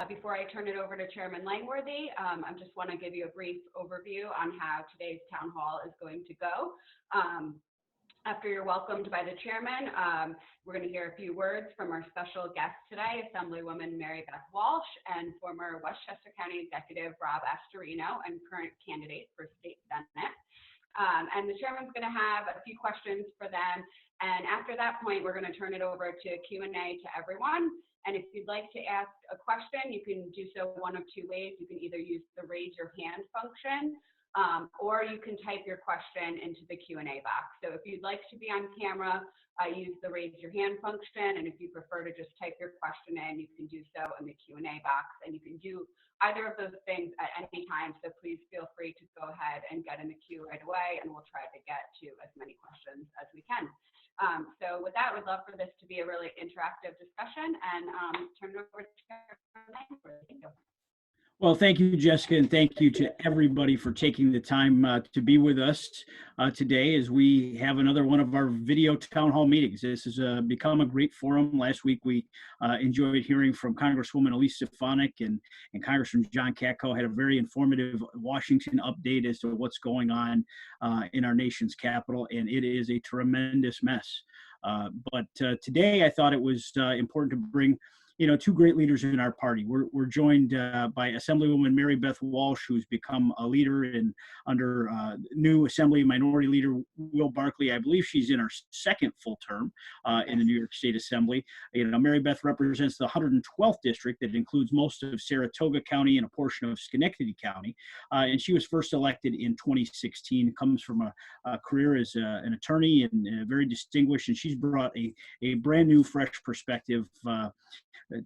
Before I turn it over to Chairman Langworthy, I just want to give you a brief overview on how today's town hall is going to go. After you're welcomed by the chairman, we're going to hear a few words from our special guest today, Assemblywoman Mary Beth Walsh and former Westchester County Executive Rob Astorino and current candidate for state senate. And the chairman's going to have a few questions for them. And after that point, we're going to turn it over to Q&A to everyone. And if you'd like to ask a question, you can do so one of two ways. You can either use the raise your hand function, or you can type your question into the Q&A box. So if you'd like to be on camera, use the raise your hand function. And if you prefer to just type your question in, you can do so in the Q&A box. And you can do either of those things at any time. So please feel free to go ahead and get in the queue right away, and we'll try to get to as many questions as we can. So with that, we'd love for this to be a really interactive discussion, and turn it over to Chairman Langworthy. Thank you. Well, thank you, Jessica, and thank you to everybody for taking the time to be with us today as we have another one of our video town hall meetings. This has become a great forum. Last week, we enjoyed hearing from Congresswoman Elise Stefanik and Congressman John Katko had a very informative Washington update as to what's going on in our nation's capital, and it is a tremendous mess. But today, I thought it was important to bring two great leaders in our party. We're joined by Assemblywoman Mary Beth Walsh, who's become a leader under new Assembly Minority Leader Will Barkley. I believe she's in her second full term in the New York State Assembly. Mary Beth represents the 112th district that includes most of Saratoga County and a portion of Schenectady County. And she was first elected in 2016, comes from a career as an attorney and very distinguished. And she's brought a brand new, fresh perspective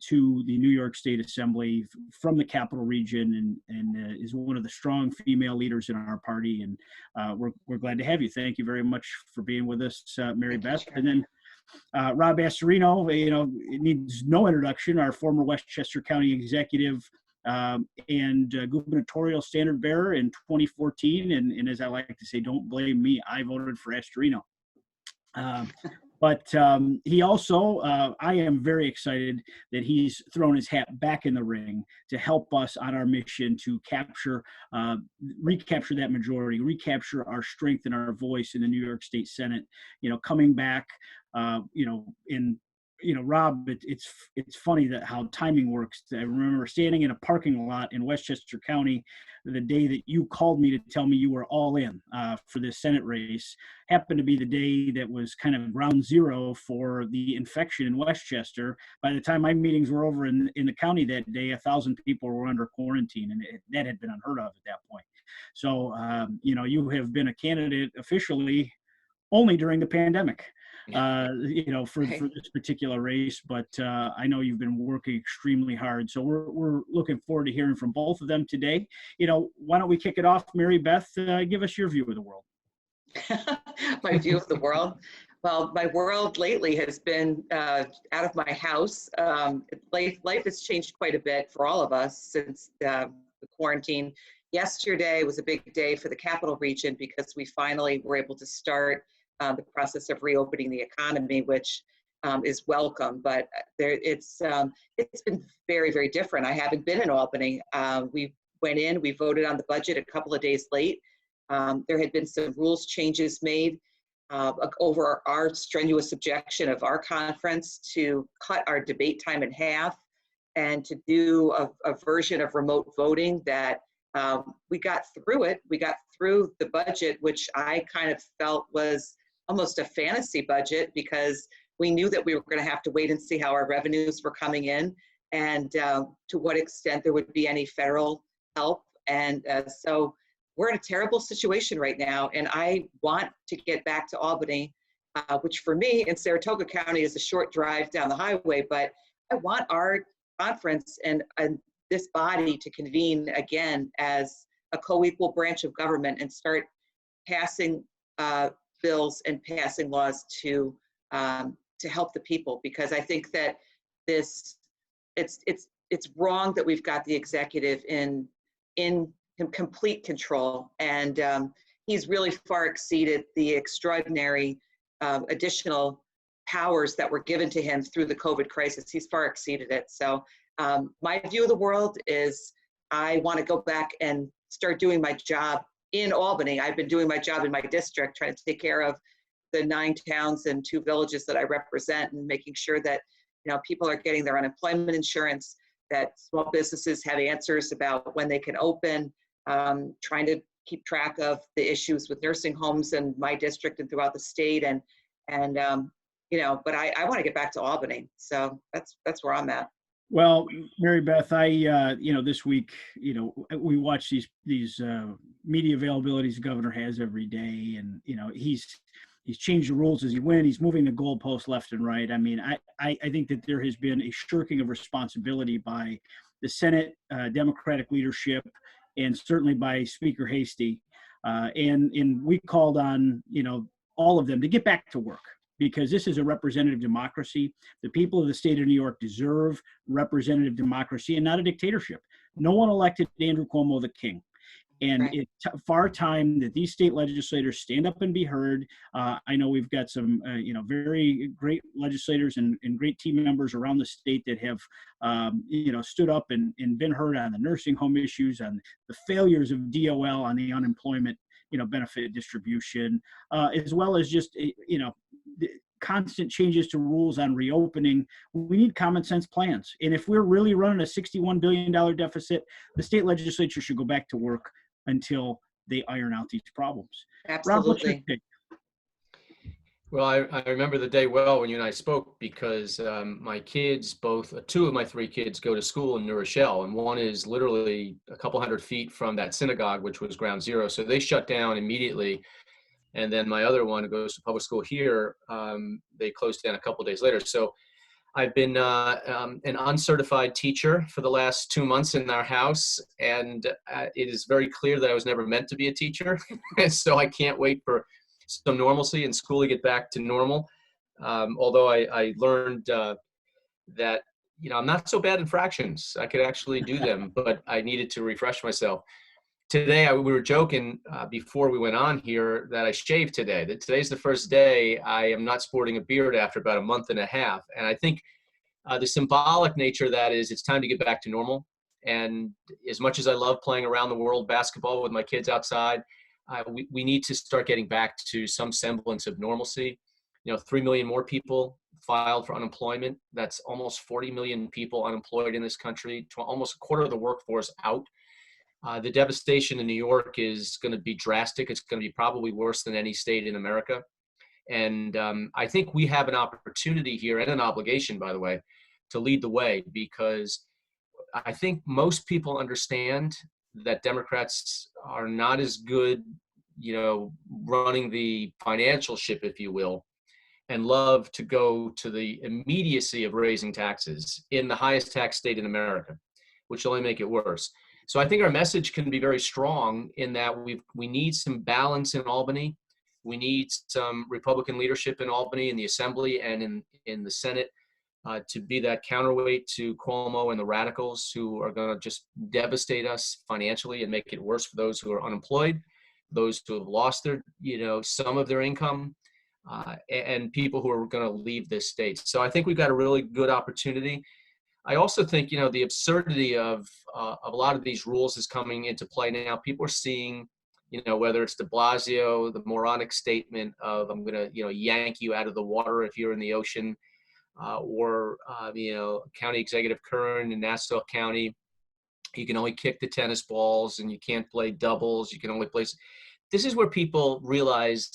to the New York State Assembly from the Capital Region, and is one of the strong female leaders in our party. And we're glad to have you. Thank you very much for being with us, Mary Beth. And then Rob Astorino, it needs no introduction, our former Westchester County Executive and gubernatorial standard bearer in 2014. And as I like to say, don't blame me, I voted for Astorino. But he also, I am very excited that he's thrown his hat back in the ring to help us on our mission to recapture that majority, recapture our strength and our voice in the New York State Senate. Coming back, Rob, it's funny that how timing works. I remember standing in a parking lot in Westchester County the day that you called me to tell me you were all in for this Senate race. Happened to be the day that was kind of ground zero for the infection in Westchester. By the time my meetings were over in the county that day, 1,000 people were under quarantine, and that had been unheard of at that point. So, you have been a candidate officially only during the pandemic. For this particular race, but I know you've been working extremely hard. So we're looking forward to hearing from both of them today. Why don't we kick it off, Mary Beth? Give us your view of the world. My view of the world? Well, my world lately has been out of my house. Life has changed quite a bit for all of us since the quarantine. Yesterday was a big day for the Capital Region because we finally were able to start the process of reopening the economy, which is welcome, but it's been very, very different. I haven't been in Albany. We went in, we voted on the budget a couple of days late. There had been some rules changes made over our strenuous objection of our conference to cut our debate time in half and to do a version of remote voting that we got through it. We got through the budget, which I kind of felt was almost a fantasy budget because we knew that we were going to have to wait and see how our revenues were coming in and to what extent there would be any federal help. And so we're in a terrible situation right now. And I want to get back to Albany, which for me in Saratoga County is a short drive down the highway, but I want our conference and this body to convene again as a co-equal branch of government and start passing bills and passing laws to help the people, because I think that it's wrong that we've got the executive in complete control, and he's really far exceeded the extraordinary additional powers that were given to him through the COVID crisis. He's far exceeded it. So My view of the world is I want to go back and start doing my job in Albany. I've been doing my job in my district, trying to take care of the 9 towns and 2 villages that I represent, and making sure that, you know, people are getting their unemployment insurance, that small businesses have answers about when they can open, trying to keep track of the issues with nursing homes in my district and throughout the state. And you know, but I want to get back to Albany. So that's where I'm at. Well, Mary Beth, you know, this week, you know, we watch these media availabilities the governor has every day, and you know, he's changed the rules as he went. He's moving the goalposts left and right. I mean, I think that there has been a shirking of responsibility by the Senate Democratic leadership, and certainly by Speaker Hasty, and we called on, you know, all of them to get back to work, because this is a representative democracy. The people of the state of New York deserve representative democracy and not a dictatorship. No one elected Andrew Cuomo the king. And Right. it's far time that these state legislators stand up and be heard. I know we've got some, you know, very great legislators and great team members around the state that have, you know, stood up and been heard on the nursing home issues, on the failures of DOL, on the unemployment, you know, benefit distribution, as well as just, you know, the constant changes to rules on reopening. We need common sense plans. And if we're really running a $61 billion deficit, the state legislature should go back to work until they iron out these problems. Rob, what's your Absolutely. take? Well, I remember the day well when you and I spoke, because my kids, both 2 of my 3 kids, go to school in New Rochelle, and one is literally a couple hundred feet from that synagogue, which was ground zero. So they shut down immediately. And then my other one, who goes to public school here, they closed down a couple of days later. So I've been an uncertified teacher for the last 2 months in our house, and it is very clear that I was never meant to be a teacher. And so I can't wait for some normalcy in school to get back to normal. Although I learned that, you know, I'm not so bad in fractions. I could actually do them, but I needed to refresh myself. Today, we were joking before we went on here that I shaved today, that today's the first day I am not sporting a beard after about a month and a half. And I think the symbolic nature of that is it's time to get back to normal. And as much as I love playing around the world basketball with my kids outside, we need to start getting back to some semblance of normalcy. You know, 3 million more people filed for unemployment. That's almost 40 million people unemployed in this country, almost a quarter of the workforce out. The devastation in New York is going to be drastic. It's going to be probably worse than any state in America. And I think we have an opportunity here, and an obligation, by the way, to lead the way, because I think most people understand that Democrats are not as good, you know, running the financial ship, if you will, and love to go to the immediacy of raising taxes in the highest tax state in America, which will only make it worse. So I think our message can be very strong in that we need some balance in Albany. We need some Republican leadership in Albany, in the Assembly and in the Senate, to be that counterweight to Cuomo and the radicals who are going to just devastate us financially and make it worse for those who are unemployed, those who have lost their, you know, some of their income, and people who are going to leave this state. So I think we've got a really good opportunity. I also think, you know, the absurdity of a lot of these rules is coming into play now. People are seeing, you know, whether it's de Blasio, the moronic statement of I'm going to, you know, yank you out of the water if you're in the ocean, or, you know, County Executive Kern in Nassau County, you can only kick the tennis balls and you can't play doubles. You can only play. This is where people realize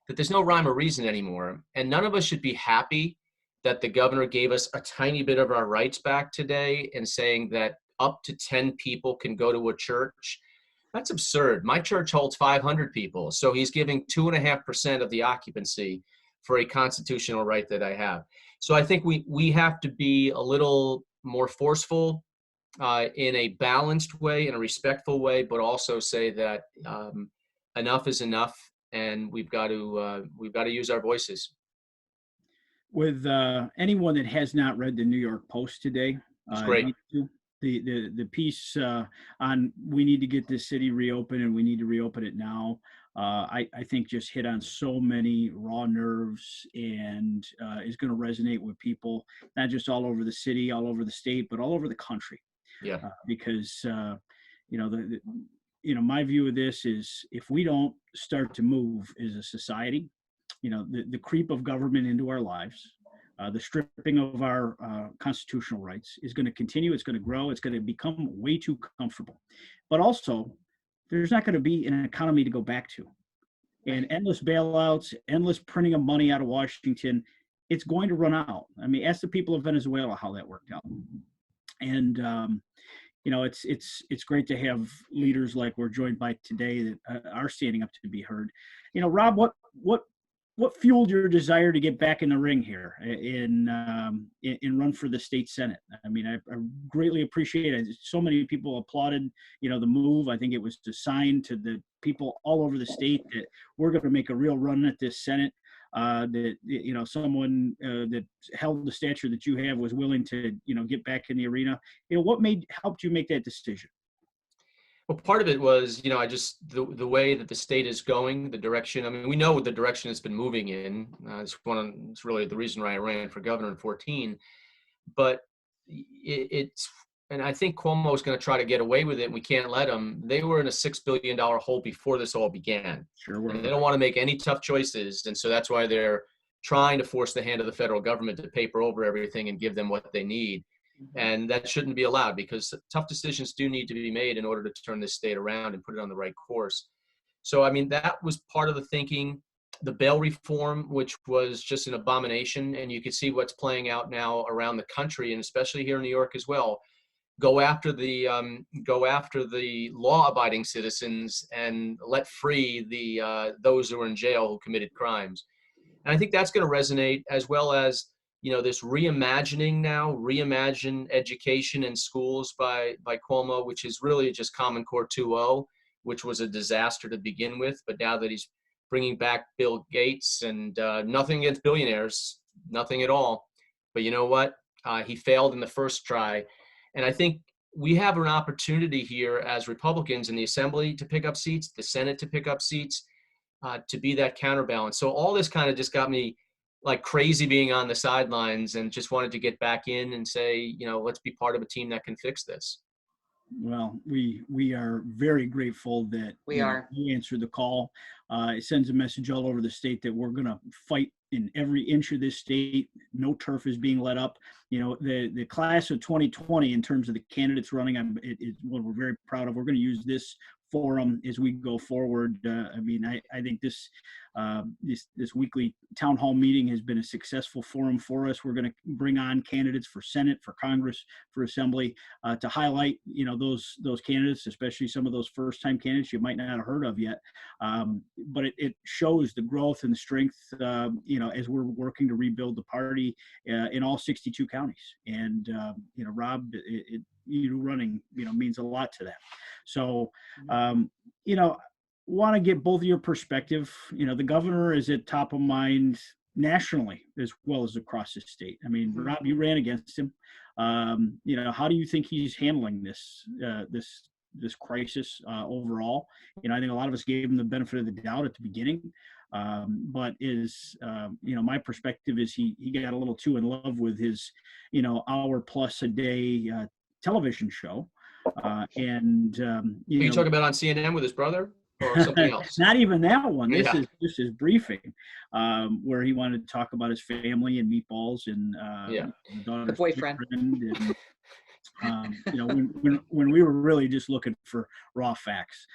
that there's no rhyme or reason anymore. And none of us should be happy that the governor gave us a tiny bit of our rights back today and saying that up to 10 people can go to a church. That's absurd. My church holds 500 people. So he's giving 2.5% of the occupancy for a constitutional right that I have. So I think we have to be a little more forceful in a balanced way, in a respectful way, but also say that enough is enough, and we've got to use our voices. With anyone that has not read the New York Post today, It's great. The piece on we need to get this city reopened and we need to reopen it now. I think just hit on so many raw nerves and is going to resonate with people, not just all over the city, all over the state, but all over the country. Yeah. Because, my view of this is if we don't start to move as a society, the creep of government into our lives, the stripping of our constitutional rights is going to continue. It's going to grow. It's going to become way too comfortable. But also, there's not going to be an economy to go back to. And endless bailouts, endless printing of money out of Washington, it's going to run out. I mean, ask the people of Venezuela how that worked out. And it's great to have leaders like we're joined by today that are standing up to be heard. Rob, what fueled your desire to get back in the ring here and run for the state Senate? I mean, I greatly appreciate it. So many people applauded, the move. I think it was a sign to the people all over the state that we're going to make a real run at this Senate. That someone that held the stature that you have was willing to get back in the arena. What helped you make that decision? Well, part of it was, I just, the way that the state is going, the direction. I mean, we know the direction it's been moving in. It's really the reason why I ran for governor in 2014. But and I think Cuomo is going to try to get away with it, and we can't let him. They were in a $6 billion hole before this all began. Sure were. And they don't want to make any tough choices. And so that's why they're trying to force the hand of the federal government to paper over everything and give them what they need. And that shouldn't be allowed, because tough decisions do need to be made in order to turn this state around and put it on the right course. So, I mean, that was part of the thinking. The bail reform, which was just an abomination, and you can see what's playing out now around the country, and especially here in New York as well. Go after the law-abiding citizens and let free those who are in jail who committed crimes. And I think that's going to resonate, as well as this reimagine education in schools by Cuomo, which is really just Common Core 2.0, which was a disaster to begin with. But now that he's bringing back Bill Gates, and nothing against billionaires, nothing at all. But you know what? He failed in the first try. And I think we have an opportunity here as Republicans in the Assembly to pick up seats, the Senate to pick up seats, to be that counterbalance. So all this kind of just got me like crazy being on the sidelines, and just wanted to get back in and say, let's be part of a team that can fix this. Well, we are very grateful that you answered the call. It sends a message all over the state that we're going to fight in every inch of this state. No turf is being let up. The class of 2020, in terms of the candidates running, it's what we're very proud of. We're going to use this forum as we go forward. I think this weekly town hall meeting has been a successful forum for us. We're going to bring on candidates for Senate, for Congress, for Assembly, to highlight those candidates, especially some of those first-time candidates you might not have heard of yet. But it shows the growth and the strength, as we're working to rebuild the party in all 62 counties. And Rob, you running means a lot to that. So want to get both of your perspective. The governor is at top of mind nationally as well as across the state. I mean, Rob, you ran against him. How do you think he's handling this crisis overall? I think a lot of us gave him the benefit of the doubt at the beginning, but my perspective is he got a little too in love with his hour plus a day television show. You talking about on CNN with his brother or something else? Not even that one. This is his briefing, where he wanted to talk about his family and meatballs and the boyfriend. And, when we were really just looking for raw facts.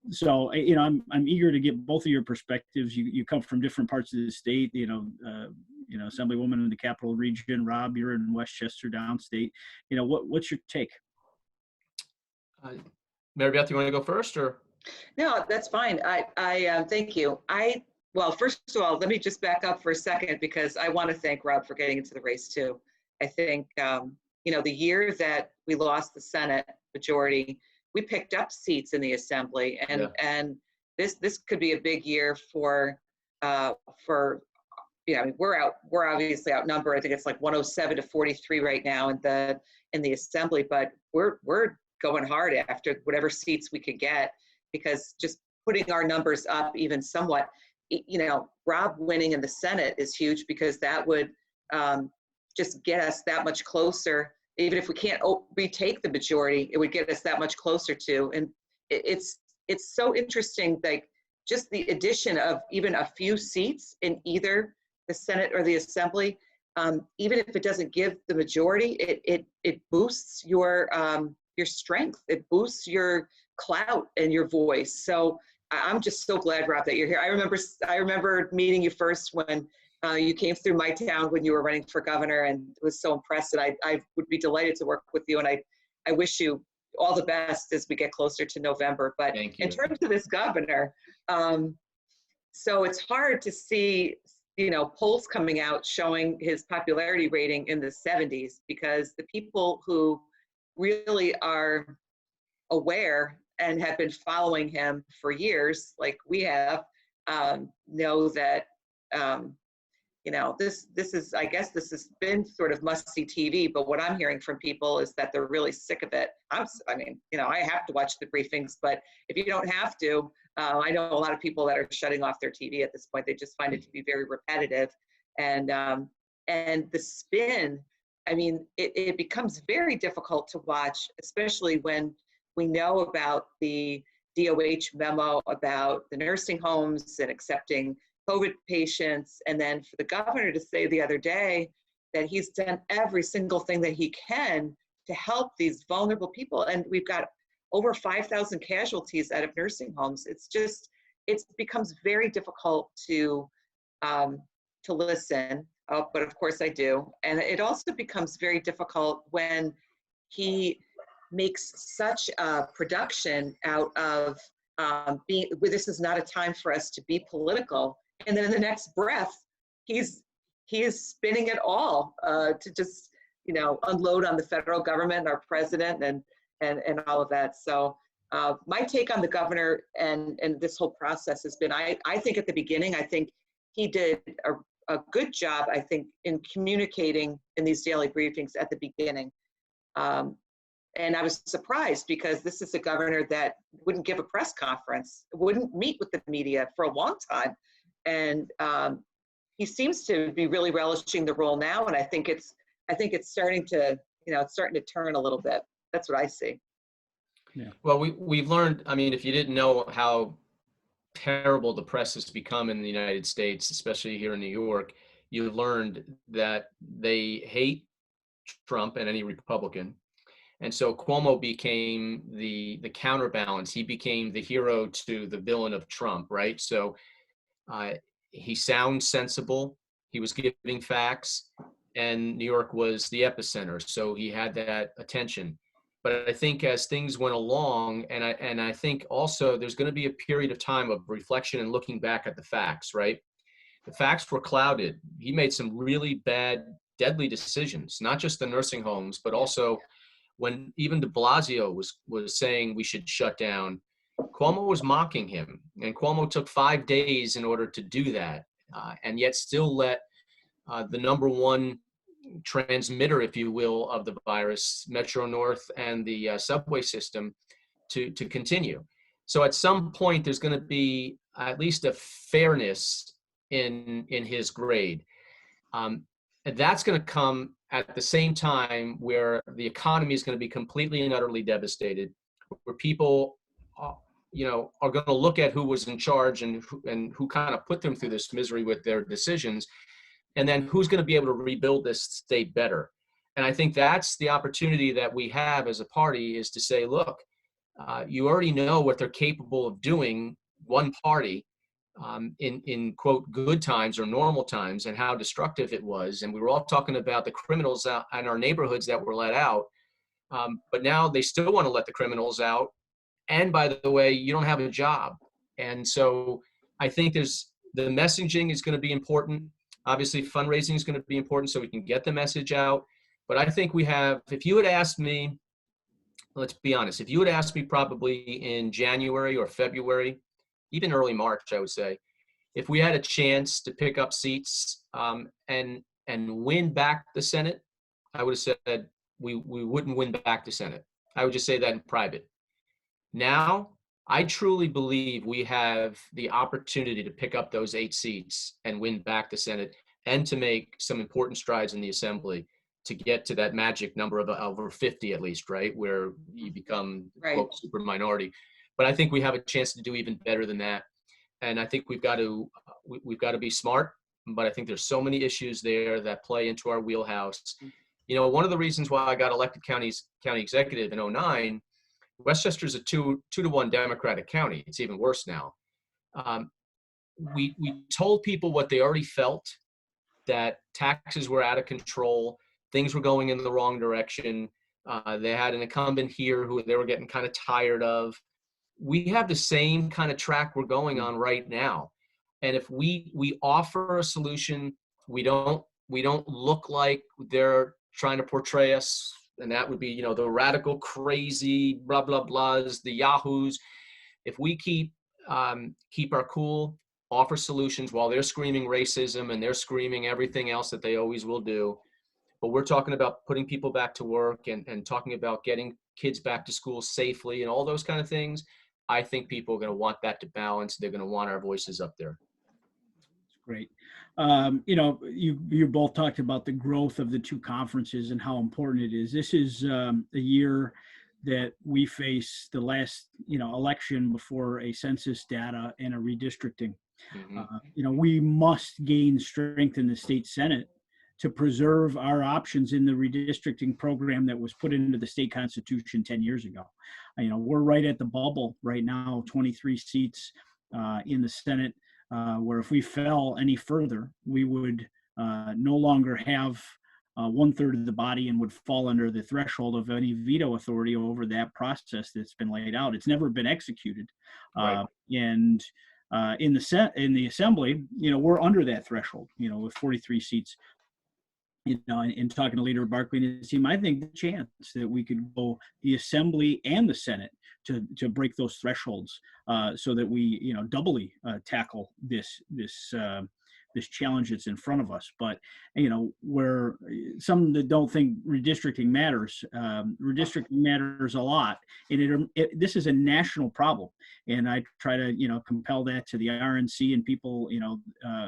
So I'm eager to get both of your perspectives. You come from different parts of the state. Assemblywoman in the Capital Region. Rob, you're in Westchester, downstate. What's your take? Mary Beth, you want to go first, or? No, that's fine. I thank you. Well, first of all, let me just back up for a second, because I want to thank Rob for getting into the race too. I think, the year that we lost the Senate majority, we picked up seats in the Assembly, and this could be a big year for we're obviously outnumbered. I think it's like 107 to 43 right now in the Assembly, but we're going hard after whatever seats we could get, because just putting our numbers up even somewhat. You know, Rob winning in the Senate is huge because that would just get us that much closer. Even if we can't retake the majority, it would get us that much closer to. And it's so interesting, like just the addition of even a few seats in either the Senate or the Assembly, even if it doesn't give the majority, it boosts your strength. It boosts your clout and your voice. So I'm just so glad, Rob, that you're here. I remember meeting you first when you came through my town when you were running for governor, and was so impressed. And I would be delighted to work with you. And I wish you all the best as we get closer to November. But in terms of this governor, so it's hard to see, you know, polls coming out showing his popularity rating in the 70s, because the people who really are aware and have been following him for years, like we have, know that, you know, this is, I guess this has been sort of must-see TV, but what I'm hearing from people is that they're really sick of it. I mean, you know, I have to watch the briefings, but if you don't have to, I know a lot of people that are shutting off their TV at this point. They just find it to be very repetitive. And the spin, I mean, it becomes very difficult to watch, especially when we know about the DOH memo about the nursing homes and accepting COVID patients. And then for the governor to say the other day that he's done every single thing that he can to help these vulnerable people. And we've got over 5,000 casualties out of nursing homes. It's just, it becomes very difficult to listen, but of course I do. And it also becomes very difficult when he makes such a production out of this is not a time for us to be political. And then in the next breath, he is spinning it all to just, you know, unload on the federal government, our president, and all of that. So my take on the governor and this whole process has been, I think at the beginning, I think he did a good job, I think, in communicating in these daily briefings at the beginning. And I was surprised because this is a governor that wouldn't give a press conference, wouldn't meet with the media for a long time. And he seems to be really relishing the role now. And I think it's starting to, you know, it's starting to turn a little bit. That's what I see. Yeah. Well, we've learned, I mean, if you didn't know how terrible the press has become in the United States, especially here in New York, you learned that they hate Trump and any Republican. And so Cuomo became the counterbalance. He became the hero to the villain of Trump, right? So he sounds sensible. He was giving facts, and New York was the epicenter. So he had that attention. But I think as things went along, and I think also there's going to be a period of time of reflection and looking back at the facts, right? The facts were clouded. He made some really bad, deadly decisions, not just the nursing homes, but also when even de Blasio was saying we should shut down, Cuomo was mocking him. And Cuomo took 5 days in order to do that, and yet still let the number one transmitter, if you will, of the virus, Metro North and the subway system, to continue. So at some point, there's going to be at least a fairness in his grade. And that's going to come at the same time where the economy is going to be completely and utterly devastated, where people, you know, are going to look at who was in charge and who kind of put them through this misery with their decisions, and then who's going to be able to rebuild this state better. And I think that's the opportunity that we have as a party, is to say, look, you already know what they're capable of doing, one party, in quote good times or normal times, and how destructive it was. And we were all talking about the criminals out in our neighborhoods that were let out, but now they still want to let the criminals out. And by the way, you don't have a job. And so I think the messaging is going to be important. Obviously, fundraising is going to be important so we can get the message out. But I think if you had asked me, let's be honest, if you had asked me probably in January or February, even early March, I would say, if we had a chance to pick up seats and win back the Senate, I would have said we wouldn't win back the Senate. I would just say that in private. Now, I truly believe we have the opportunity to pick up those 8 seats and win back the Senate, and to make some important strides in the Assembly to get to that magic number of over 50 at least, right? Where you become Right. quote super minority. But I think we have a chance to do even better than that. And I think we've got to be smart, but I think there's so many issues there that play into our wheelhouse. You know, one of the reasons why I got elected county executive in 2009, Westchester's a 2-to-1 Democratic county. It's even worse now. We told people what they already felt, that taxes were out of control, things were going in the wrong direction. They had an incumbent here who they were getting kind of tired of. We have the same kind of track we're going on right now. And if we offer a solution, we don't look like they're trying to portray us, and that would be, you know, the radical, crazy, blah, blah, blahs, the yahoos. If we keep our cool, offer solutions while they're screaming racism and they're screaming everything else that they always will do, but we're talking about putting people back to work and talking about getting kids back to school safely and all those kind of things, I think people are going to want that to balance. They're going to want our voices up there. Great. You know, you both talked about the growth of the two conferences and how important it is. This is a year that we face the last, you know, election before a census data and a redistricting. Mm-hmm. You know, we must gain strength in the state Senate to preserve our options in the redistricting program that was put into the state constitution 10 years ago. You know, we're right at the bubble right now, 23 seats in the Senate. Where if we fell any further, we would no longer have 1/3 of the body and would fall under the threshold of any veto authority over that process that's been laid out. It's never been executed. Right. And in the Assembly, you know, we're under that threshold, you know, with 43 seats. You know, in talking to Leader Barkley and his team, I think the chance that we could go the Assembly and the Senate to break those thresholds, so that we, you know, doubly tackle this challenge that's in front of us. But, you know, where some that don't think redistricting matters a lot, and this is a national problem. And I try to, you know, compel that to the RNC and people, you know,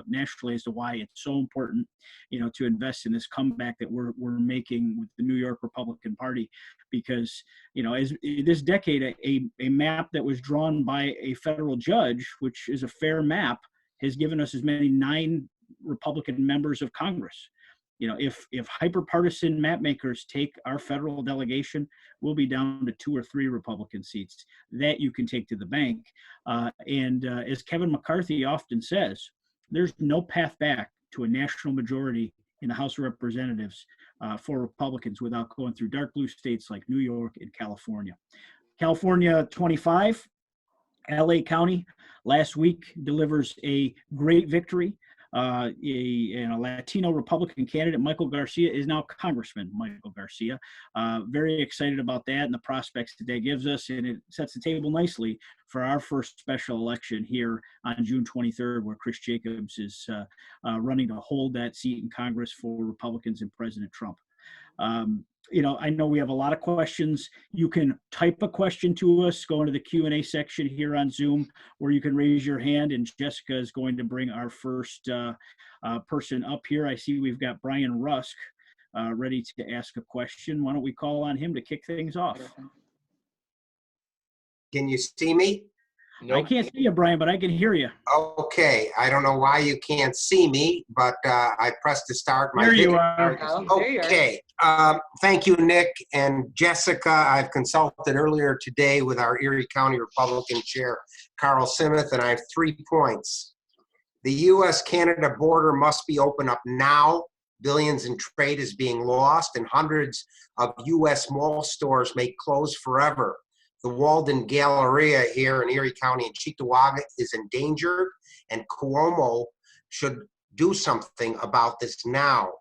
nationally as to why it's so important, you know, to invest in this comeback that we're making with the New York Republican Party, because, you know, as this decade, a map that was drawn by a federal judge, which is a fair map, has given us as many 9 Republican members of Congress. You know, if hyperpartisan map makers take our federal delegation, we'll be down to 2 or 3 Republican seats that you can take to the bank. And as Kevin McCarthy often says, there's no path back to a national majority in the House of Representatives for Republicans without going through dark blue states like New York and California. California 25, LA County last week delivers a great victory. A Latino Republican candidate, Michael Garcia, is now Congressman Michael Garcia. Very excited about that and the prospects that gives us, and it sets the table nicely for our first special election here on June 23rd, where Chris Jacobs is running to hold that seat in Congress for Republicans and President Trump. You know, I know we have a lot of questions. You can type a question to us, go into the Q&A section here on Zoom, or you can raise your hand, and Jessica is going to bring our first person up here. I see we've got Brian Rusk ready to ask a question. Why don't we call on him to kick things off? Can you see me? Nope. I can't see you, Brian, but I can hear you. Okay, I don't know why you can't see me, but I pressed to start my There you video. are. Okay, thank you, Nick and Jessica. I've consulted earlier today with our Erie County Republican Chair, Carl Simeth, and I have 3 points. The U.S.-Canada border must be open up now. Billions in trade is being lost, and hundreds of U.S. mall stores may close forever. The Walden Galleria here in Erie County and Cheektowaga is endangered, and Cuomo should do something about this now.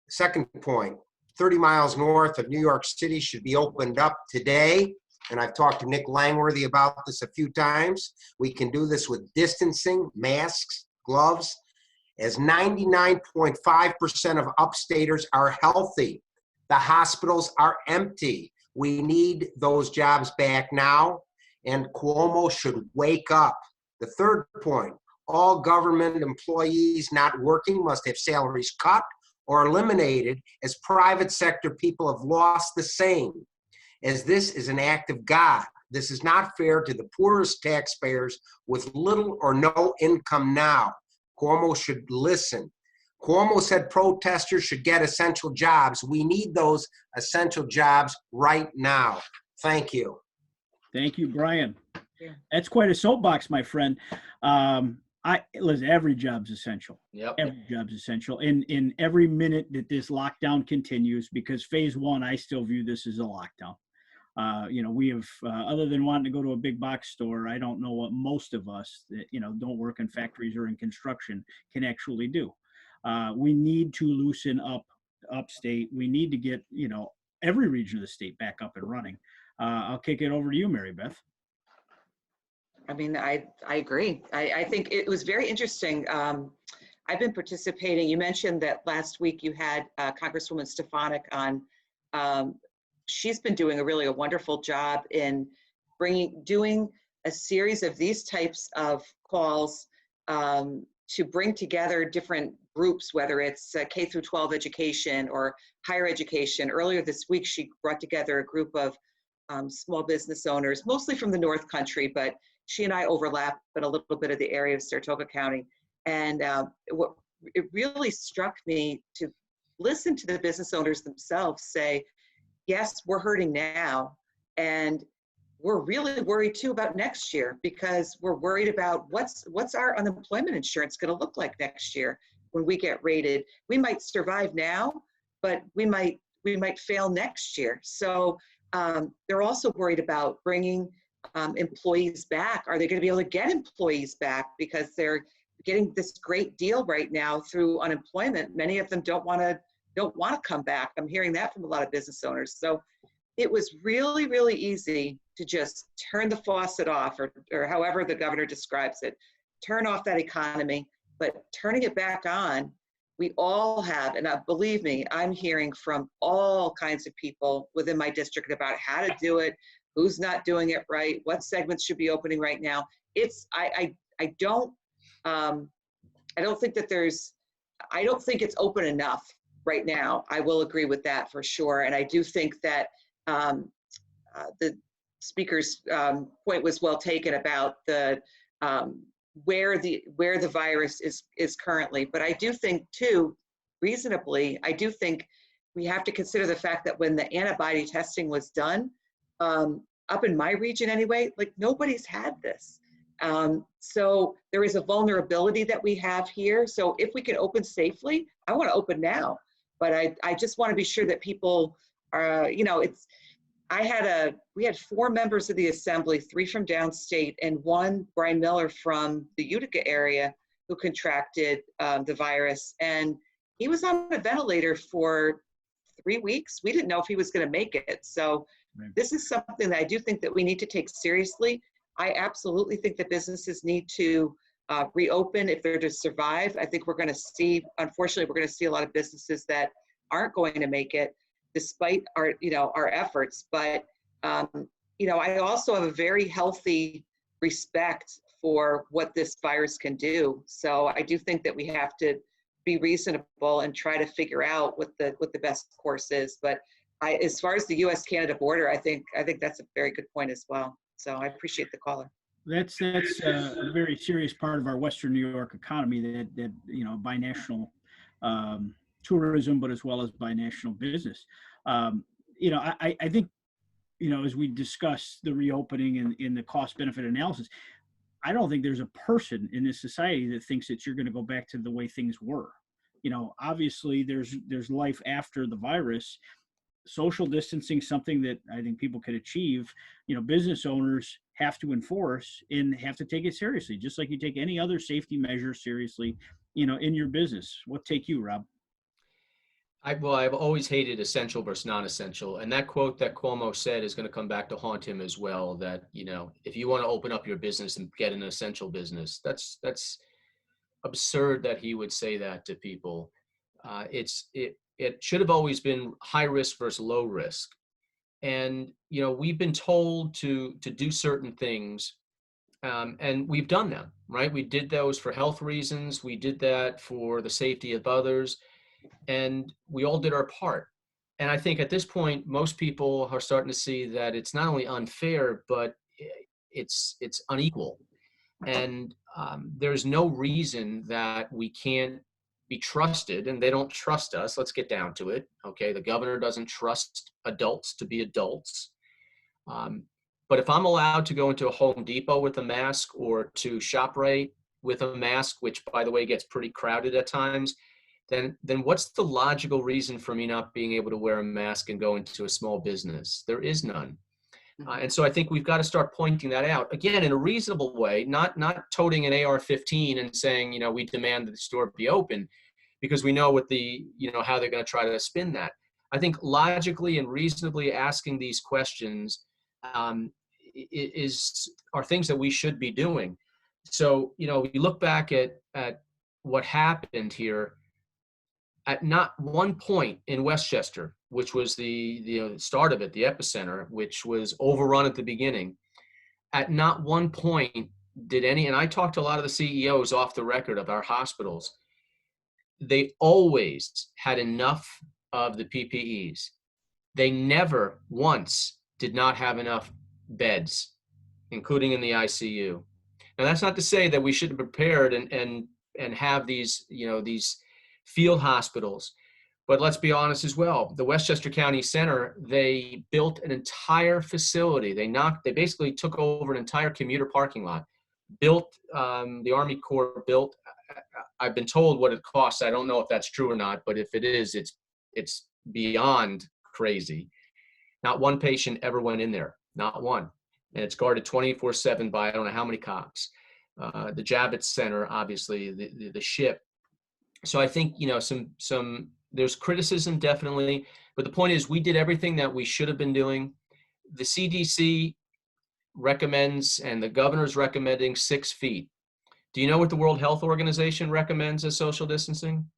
Second point, 30 miles north of New York City should be opened up today, and I've talked to Nick Langworthy about this a few times. We can do this with distancing, masks, gloves, as 99.5% of upstaters are healthy. The hospitals are empty. We need those jobs back now. and Cuomo should wake up. The third point, all government employees not working must have salaries cut or eliminated, as private sector people have lost the same, as this is an act of God. This is not fair to the poorest taxpayers with little or no income now. Cuomo should listen. Cuomo said protesters should get essential jobs. We need those essential jobs right now. Thank you. Thank you, Brian. Yeah. That's quite a soapbox, my friend. Listen, every job's essential. Yep. Every job's essential. In every minute that this lockdown continues, because phase one, I still view this as a lockdown. We have, other than wanting to go to a big box store, I don't know what most of us that, don't work in factories or in construction can actually do. We need to loosen up upstate. We need to get, every region of the state back up and running. I'll kick it over to you, Mary Beth. I mean, I agree. I think it was very interesting. I've been participating. You mentioned that last week you had Congresswoman Stefanik on. She's been doing a wonderful job in doing a series of these types of calls to bring together different groups, whether it's K through 12 education or higher education. Earlier this week, she brought together a group of small business owners, mostly from the North Country, but she and I overlap in a little bit of the area of Saratoga County. And it really struck me to listen to the business owners themselves say, yes, we're hurting now, and we're really worried too about next year, because we're worried about what's our unemployment insurance going to look like next year when we get rated. We might survive now, but we might fail next year. So they're also worried about bringing employees back. Are they going to be able to get employees back, because they're getting this great deal right now through unemployment? Many of them don't want to come back. I'm hearing that from a lot of business owners. So it was really, really easy to just turn the faucet off, or however the governor describes it, turn off that economy. But turning it back on, we all have, and believe me, I'm hearing from all kinds of people within my district about how to do it, who's not doing it right, what segments should be opening right now. I don't think it's open enough right now. I will agree with that for sure. And I do think that the speaker's point was well taken about the where the virus is currently. But I do think too, reasonably, I do think we have to consider the fact that when the antibody testing was done, up in my region anyway, like nobody's had this. So there is a vulnerability that we have here. So if we can open safely, I want to open now. But I just want to be sure that people are, we had 4 members of the assembly, 3 from downstate and 1, Brian Miller, from the Utica area, who contracted the virus. And he was on a ventilator for 3 weeks. We didn't know if he was going to make it. So this is something that I do think that we need to take seriously. I absolutely think that businesses need to reopen if they're to survive. I think unfortunately, we're going to see a lot of businesses that aren't going to make it despite our efforts. But, I also have a very healthy respect for what this virus can do. So I do think that we have to be reasonable and try to figure out what the best course is. But as far as the U.S.-Canada border, I think that's a very good point as well. So I appreciate the caller. That's a very serious part of our Western New York economy, that binational tourism, but as well as binational business. I think, as we discuss the reopening and in the cost benefit analysis, I don't think there's a person in this society that thinks that you're going to go back to the way things were. Obviously there's life after the virus. Social distancing, something that I think people could achieve. Business owners have to enforce and have to take it seriously, just like you take any other safety measure seriously, in your business. What take you, Rob? I've always hated essential versus non-essential. And that quote that Cuomo said is going to come back to haunt him as well, that, if you want to open up your business and get an essential business, that's absurd that he would say that to people. It should have always been high risk versus low risk. And, you know, we've been told to do certain things, and we've done them, right? We did those for health reasons. We did that for the safety of others, and we all did our part. And I think at this point, most people are starting to see that it's not only unfair, but it's unequal. And there's no reason that we can't be trusted, and they don't trust us. Let's get down to it. Okay, the governor doesn't trust adults to be adults. Um, but if I'm allowed to go into a Home Depot with a mask, or to ShopRite with a mask, which by the way gets pretty crowded at times, then what's the logical reason for me not being able to wear a mask and go into a small business? There is none. And so I think we've got to start pointing that out again in a reasonable way, not toting an AR-15 and saying, you know, we demand that the store be open, because we know what the, you know, how they're going to try to spin that. I think logically and reasonably asking these questions are things that we should be doing. So, you know, you look back at what happened here. At not one point in Westchester, which was the start of it, the epicenter, which was overrun at the beginning, at not one point did any, and I talked to a lot of the CEOs off the record of our hospitals, they always had enough of the PPEs. They never once did not have enough beds, including in the ICU. Now, that's not to say that we shouldn't be prepared and have these, you know, these field hospitals. But let's be honest as well. The Westchester County Center, they built an entire facility. They basically took over an entire commuter parking lot. Built, the Army Corps built, I've been told what it costs. I don't know if that's true or not, but if it is, it's beyond crazy. Not one patient ever went in there, not one. And it's guarded 24/7 by I don't know how many cops. The Javits Center, obviously, the ship. So I think, you know, there's criticism definitely, but the point is we did everything that we should have been doing. The CDC recommends, and the governor's recommending 6 feet. Do you know what the World Health Organization recommends as social distancing?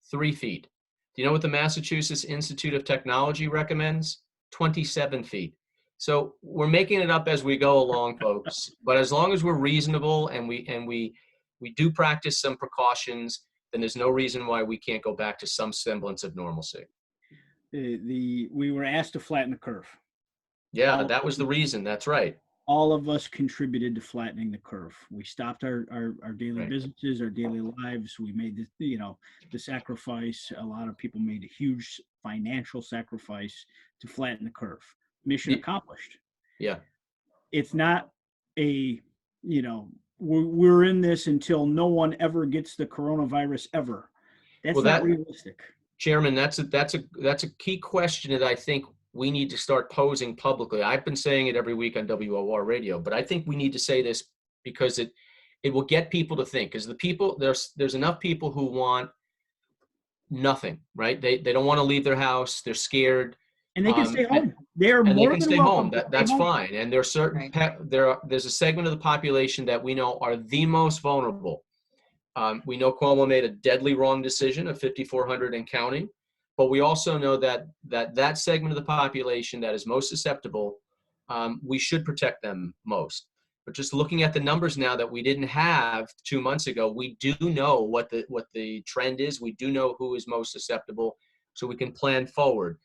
3 feet. Do you know what the Massachusetts Institute of Technology recommends? 27 feet. So we're making it up as we go along, folks. But as long as we're reasonable and we do practice some precautions, then there's no reason why we can't go back to some semblance of normalcy. We were asked to flatten the curve. Yeah, that was the reason. That's right. All of us contributed to flattening the curve. We stopped our daily businesses, our daily lives. We made the sacrifice. A lot of people made a huge financial sacrifice to flatten the curve. Mission accomplished. Yeah. It's not we're in this until no one ever gets the coronavirus ever. That's not realistic. Chairman, that's a key question that I think we need to start posing publicly. I've been saying it every week on WOR radio, but I think we need to say this because it will get people to think. Because there's enough people who want nothing, right? They don't want to leave their house. They're scared. And they can stay home. They can stay home. That's fine. And there are certain there's a segment of the population that we know are the most vulnerable. We know Cuomo made a deadly wrong decision of 5,400 and counting, but we also know that segment of the population that is most susceptible, we should protect them most. But just looking at the numbers now that we didn't have 2 months ago, we do know what the trend is. We do know who is most susceptible, so we can plan forward.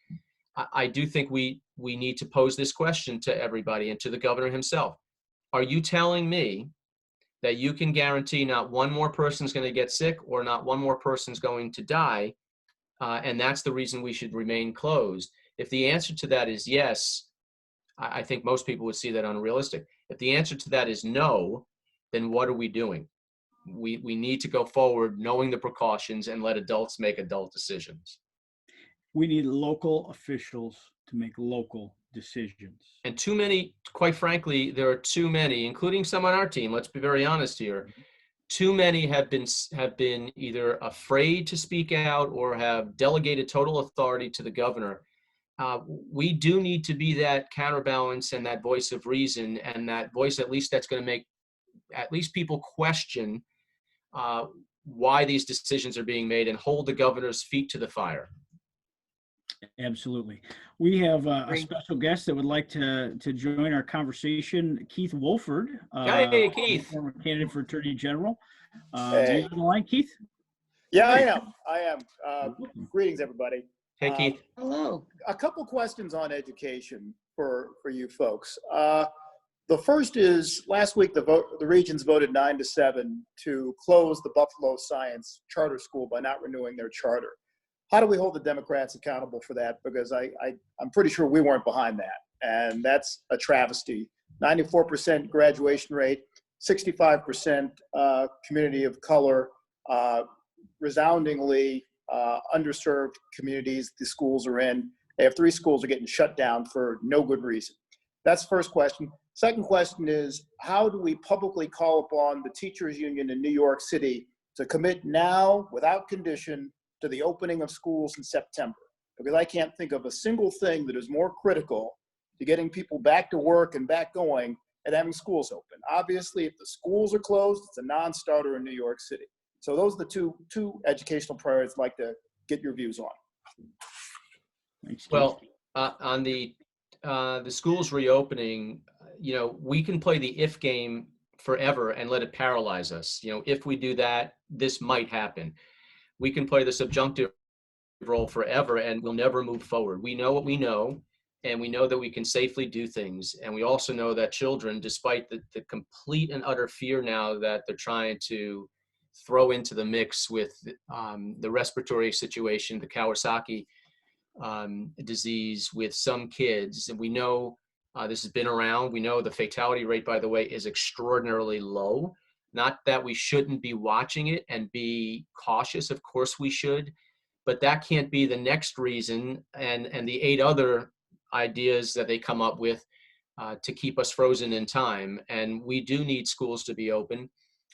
I do think we need to pose this question to everybody and to the governor himself. Are you telling me that you can guarantee not one more person is going to get sick or not one more person is going to die, and that's the reason we should remain closed? If the answer to that is yes, I think most people would see that unrealistic. If the answer to that is no, then what are we doing? We need to go forward knowing the precautions and let adults make adult decisions. We need local officials to make local decisions. And too many, quite frankly, there are too many, including some on our team, let's be very honest here, too many have been either afraid to speak out or have delegated total authority to the governor. We do need to be that counterbalance and that voice of reason, and that voice at least that's going to make at least people question why these decisions are being made and hold the governor's feet to the fire. Absolutely. We have a Agree. special guest that would like to join our conversation, Keith Wolford, Hey, Keith. former candidate for Attorney General. Are Hey. you on the line, Keith? Yeah, I am. I am. Greetings, everybody. Hey, Keith. Hello. A couple questions on education for you folks. The first is last week the regions voted 9-7 to close the Buffalo Science Charter School by not renewing their charter. How do we hold the Democrats accountable for that? Because I'm pretty sure we weren't behind that, and that's a travesty. 94% graduation rate, 65% community of color, resoundingly underserved communities the schools are in. They have 3 schools are getting shut down for no good reason. That's the first question. Second question is, how do we publicly call upon the teachers union in New York City to commit now without condition to the opening of schools in September? Because I can't think of a single thing that is more critical to getting people back to work and back going and having schools open. Obviously, if the schools are closed, it's a non-starter in New York City. So those are the two educational priorities I'd like to get your views on. Thanks, Keith. Well, on the schools reopening, we can play the if game forever and let it paralyze us. If we do that, this might happen. We can play the subjunctive role forever and we'll never move forward. We know what we know, and we know that we can safely do things. And we also know that children, despite the complete and utter fear now that they're trying to throw into the mix with the respiratory situation, the Kawasaki disease with some kids, and we know this has been around. We know the fatality rate, by the way, is extraordinarily low. Not that we shouldn't be watching it and be cautious. Of course we should, but that can't be the next reason and the 8 other ideas that they come up with to keep us frozen in time. And we do need schools to be open.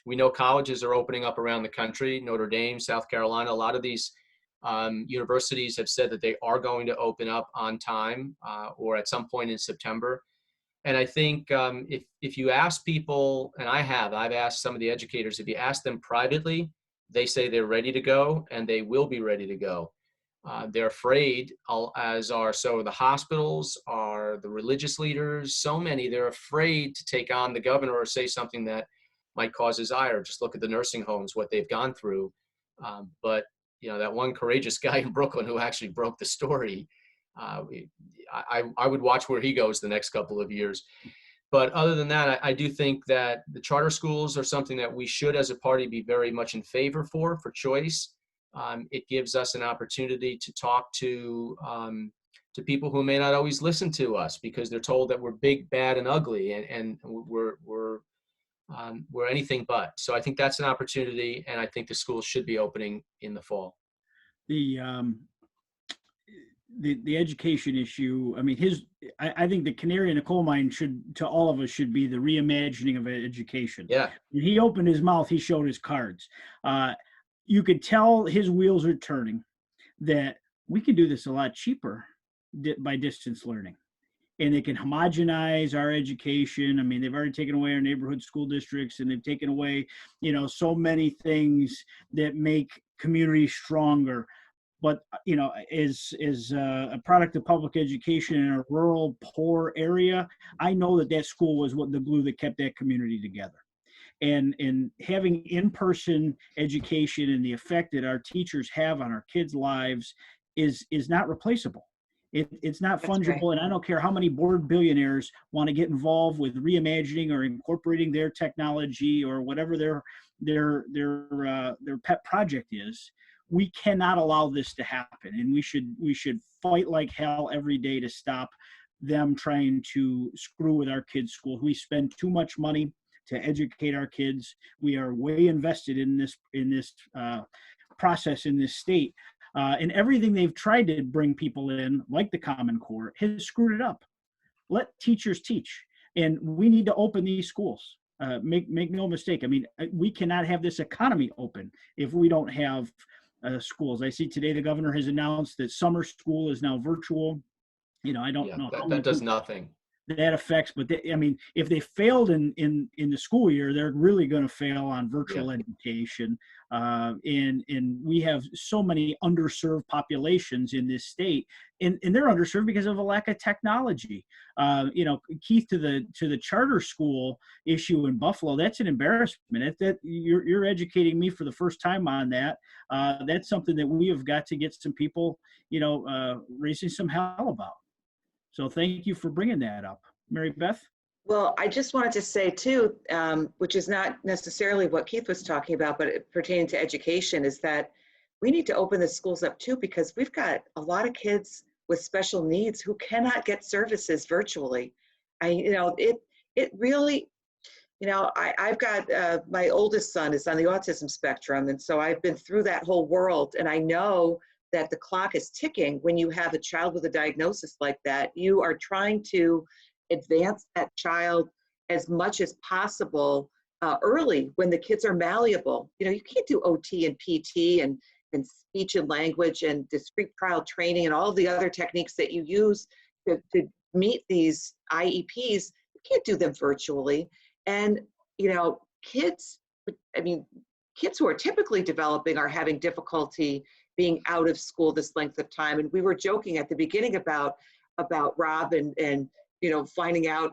We know colleges are opening up around the country. Notre Dame, South Carolina, a lot of these universities have said that they are going to open up on time or at some point in September. And I think if you ask people, and I've asked some of the educators, if you ask them privately, they say they're ready to go and they will be ready to go. They're afraid, as are so the hospitals, are the religious leaders, so many, they're afraid to take on the governor or say something that might cause his ire. Just look at the nursing homes, what they've gone through. But that one courageous guy in Brooklyn who actually broke the story, I would watch where he goes the next couple of years. But other than that, I do think that the charter schools are something that we should, as a party, be very much in favor for choice. It gives us an opportunity to talk to people who may not always listen to us because they're told that we're big, bad, and ugly, and we're anything but. So I think that's an opportunity, and I think the schools should be opening in the fall. The education issue, I mean, I think the canary in the coal mine to all of us should be the reimagining of education. Yeah. When he opened his mouth, he showed his cards. You could tell his wheels are turning, that we can do this a lot cheaper by distance learning. And they can homogenize our education. I mean, they've already taken away our neighborhood school districts, and they've taken away, so many things that make communities stronger. But, as a product of public education in a rural, poor area, I know that school was the glue that kept that community together. And having in-person education and the effect that our teachers have on our kids' lives is not replaceable. It's not fungible, right. And I don't care how many bored billionaires want to get involved with reimagining or incorporating their technology or whatever their pet project is. We cannot allow this to happen, and we should fight like hell every day to stop them trying to screw with our kids' school. We spend too much money to educate our kids. We are way invested in this process in this state. And everything they've tried to bring people in, like the Common Core, has screwed it up. Let teachers teach. And we need to open these schools. Make no mistake. I mean, we cannot have this economy open if we don't have schools. I see today the governor has announced that summer school is now virtual. I don't know. That does nothing. that affects, but I mean, if they failed in the school year, they're really going to fail on virtual education. And we have so many underserved populations in this state, and they're underserved because of a lack of technology. Keith, to the charter school issue in Buffalo, that's an embarrassment. That you're educating me for the first time on that. That's something that we have got to get some people, raising some hell about. So thank you for bringing that up. Mary Beth? Well, I just wanted to say too, which is not necessarily what Keith was talking about, but pertaining to education, is that we need to open the schools up too, because we've got a lot of kids with special needs who cannot get services virtually. It really, I've got, my oldest son is on the autism spectrum. And so I've been through that whole world, and I know that the clock is ticking when you have a child with a diagnosis like that. You are trying to advance that child as much as possible early when the kids are malleable. You can't do OT and PT and speech and language and discrete trial training and all the other techniques that you use to meet these IEPs. You can't do them virtually. And, kids who are typically developing are having difficulty being out of school this length of time. And we were joking at the beginning about Rob and finding out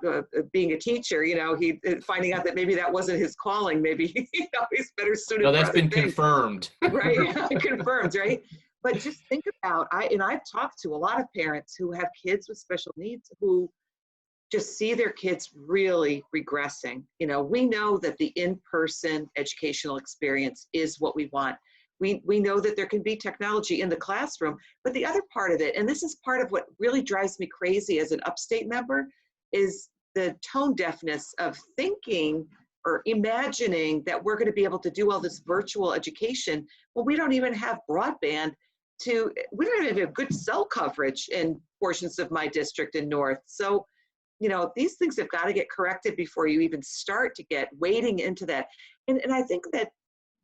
being a teacher, he finding out that maybe that wasn't his calling. Maybe, he's better suited. No, that's been confirmed. Right, confirmed, right? But just think about, I've talked to a lot of parents who have kids with special needs who just see their kids really regressing. We know that the in-person educational experience is what we want. We know that there can be technology in the classroom, but the other part of it, and this is part of what really drives me crazy as an upstate member, is the tone deafness of thinking or imagining that we're going to be able to do all this virtual education. Well, we don't even have broadband we don't even have good cell coverage in portions of my district in North. So, these things have got to get corrected before you even start to get wading into that. And I think that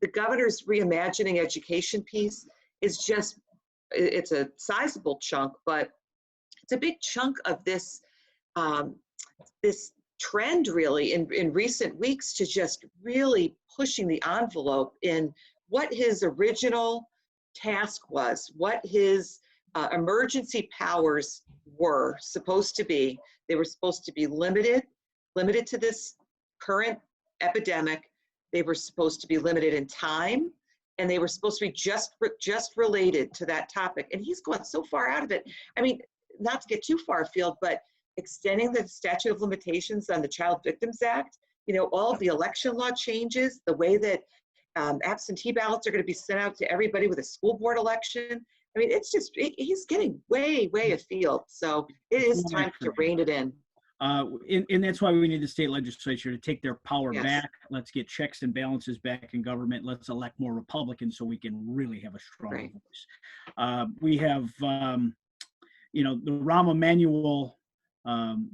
the governor's reimagining education piece is it's a sizable chunk, but it's a big chunk of this trend really in recent weeks to just really pushing the envelope in what his original task was, what his emergency powers were supposed to be. They were supposed to be limited to this current epidemic. They were supposed to be limited in time, and they were supposed to be just related to that topic. And he's gone so far out of it. I mean, not to get too far afield, but extending the statute of limitations on the Child Victims Act, all of the election law changes, the way that absentee ballots are going to be sent out to everybody with a school board election. I mean, he's getting way, way afield. So it is time to rein it in. And that's why we need the state legislature to take their power Yes. back. Let's get checks and balances back in government. Let's elect more Republicans so we can really have a strong Right. voice. We have, the Rahm Emanuel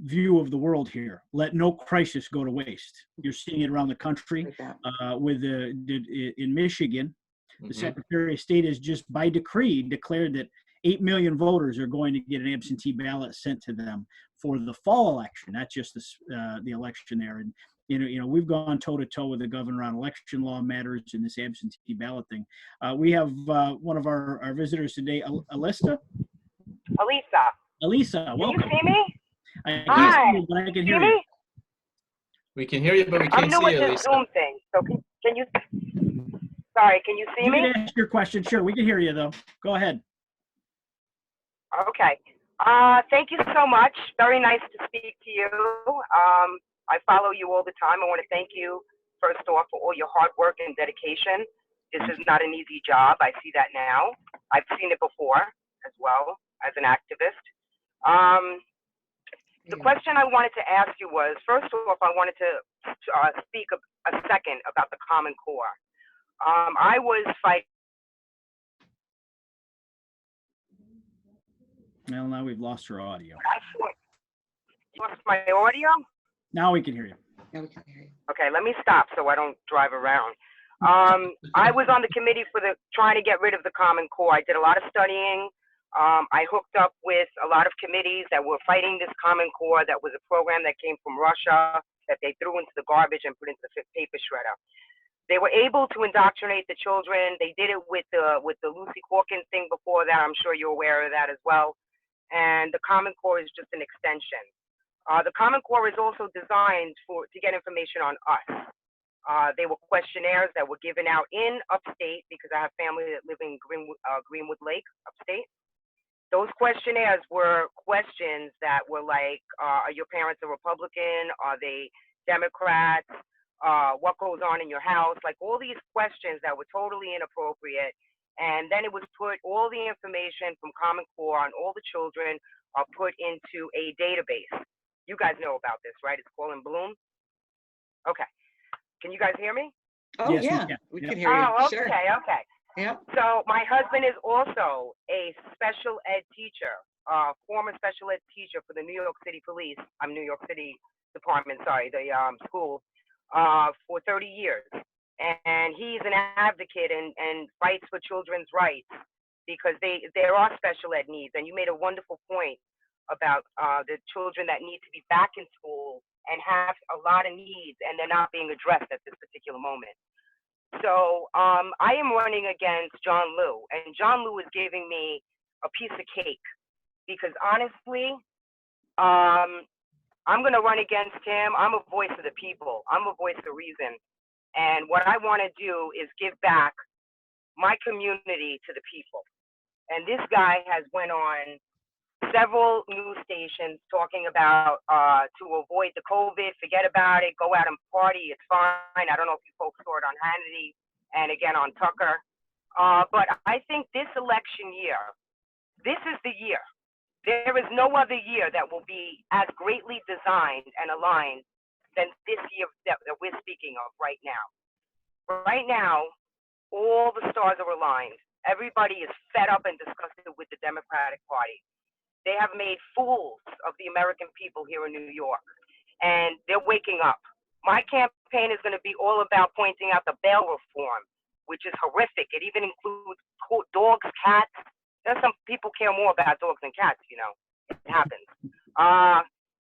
view of the world here. Let no crisis go to waste. You're seeing it around the country. In Michigan, the Secretary of State has just by decree declared that 8 million voters are going to get an absentee ballot sent to them for the fall election, not just the election there. And we've gone toe to toe with the governor on election law matters and this absentee ballot thing. We have one of our visitors today, Alisa, welcome. Can you see me? I can't see you, but I can hear you. We can hear you, but we I'm can't new see with you, this Lisa. Zoom thing, so can you? Sorry, can you see You me? can ask your question. Sure, we can hear you though. Go ahead. Okay. Thank you so much. Very nice to speak to you. I follow you all the time. I want to thank you first off for all your hard work and dedication. This is not an easy job. I see that now. I've seen it before as well as an activist. The question I wanted to ask you was, first off, I wanted to speak a second about the Common Core. I was fighting. Well, now we've lost her audio. Lost my audio? Now we can hear you. Now we can hear you. Okay, let me stop so I don't drive around. I was on the committee for trying to get rid of the Common Core. I did a lot of studying. I hooked up with a lot of committees that were fighting this Common Core. That was a program that came from Russia that they threw into the garbage and put into the paper shredder. They were able to indoctrinate the children. They did it with the Lucy Corkins thing before that. I'm sure you're aware of that as well. And the Common Core is just an extension. The Common Core is also designed to get information on us. They were questionnaires that were given out in upstate, because I have family that live in Greenwood Lake, upstate. Those questionnaires were questions that were like, are your parents a Republican? Are they Democrats? What goes on in your house? Like all these questions that were totally inappropriate. And then it was put, all the information from Common Core on all the children are put into a database. You guys know about this, right? It's called Bloom. Okay. Can you guys hear me? Oh, Yes, yeah, we can hear you. Oh, Sure. okay, okay. Yep. So my husband is also a special ed teacher, former special ed teacher for the New York City Police, New York City Department, sorry, the school, for 30 years. And he's an advocate and fights for children's rights, because there are special ed needs. And you made a wonderful point about the children that need to be back in school and have a lot of needs, and they're not being addressed at this particular moment. So I am running against John Liu, and John Liu is giving me a piece of cake, because honestly, I'm going to run against him. I'm a voice of the people. I'm a voice of reason. And what I want to do is give back my community to the people. And this guy has went on several news stations talking about to avoid the COVID, forget about it, go out and party, it's fine. I don't know if you folks saw it on Hannity and again on Tucker. But I think this election year, this is the year. There is no other year that will be as greatly designed and aligned than this year that we're speaking of right now. Right now, all the stars are aligned. Everybody is fed up and disgusted with the Democratic Party. They have made fools of the American people here in New York, and they're waking up. My campaign is going to be all about pointing out the bail reform, which is horrific. It even includes dogs, cats. There's some people care more about dogs than cats, you know. It happens.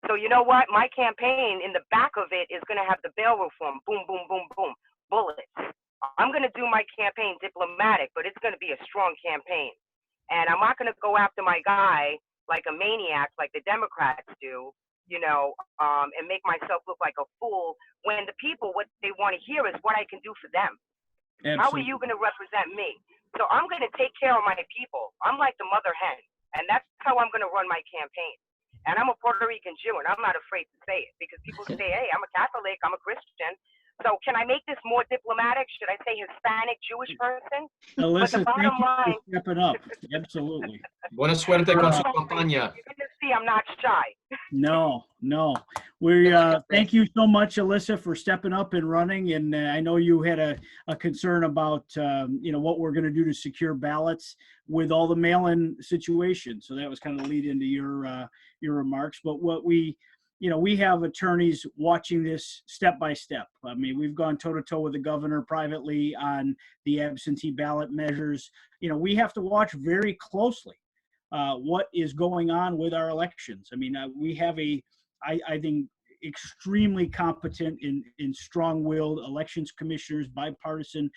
So you know what? My campaign, in the back of it, is going to have the bail reform. Boom, boom, boom, boom. Bullets. I'm going to do my campaign diplomatic, but it's going to be a strong campaign. And I'm not going to go after my guy like a maniac, like the Democrats do, you know, and make myself look like a fool, when the people, what they want to hear is what I can do for them. Absolutely. How are you going to represent me? So I'm going to take care of my people. I'm like the mother hen, and that's how I'm going to run my campaign. And I'm a Puerto Rican Jew, and I'm not afraid to say it, because people say, hey, I'm a Catholic, I'm a Christian. So can I make this more diplomatic? Should I say Hispanic Jewish person? Alyssa, but the bottom line, stepping up. Absolutely. Buena suerte con su campaña. You're going to see I'm not shy. No. We thank you so much, Alyssa, for stepping up and running. And I know you had a concern about what we're going to do to secure ballots with all the mail-in situation. So that was kind of the lead into your remarks. But what we have attorneys watching this step by step. I mean, we've gone toe to toe with the governor privately on the absentee ballot measures. We have to watch very closely what is going on with our elections. I mean, we have I think, extremely competent and strong-willed elections commissioners, bipartisan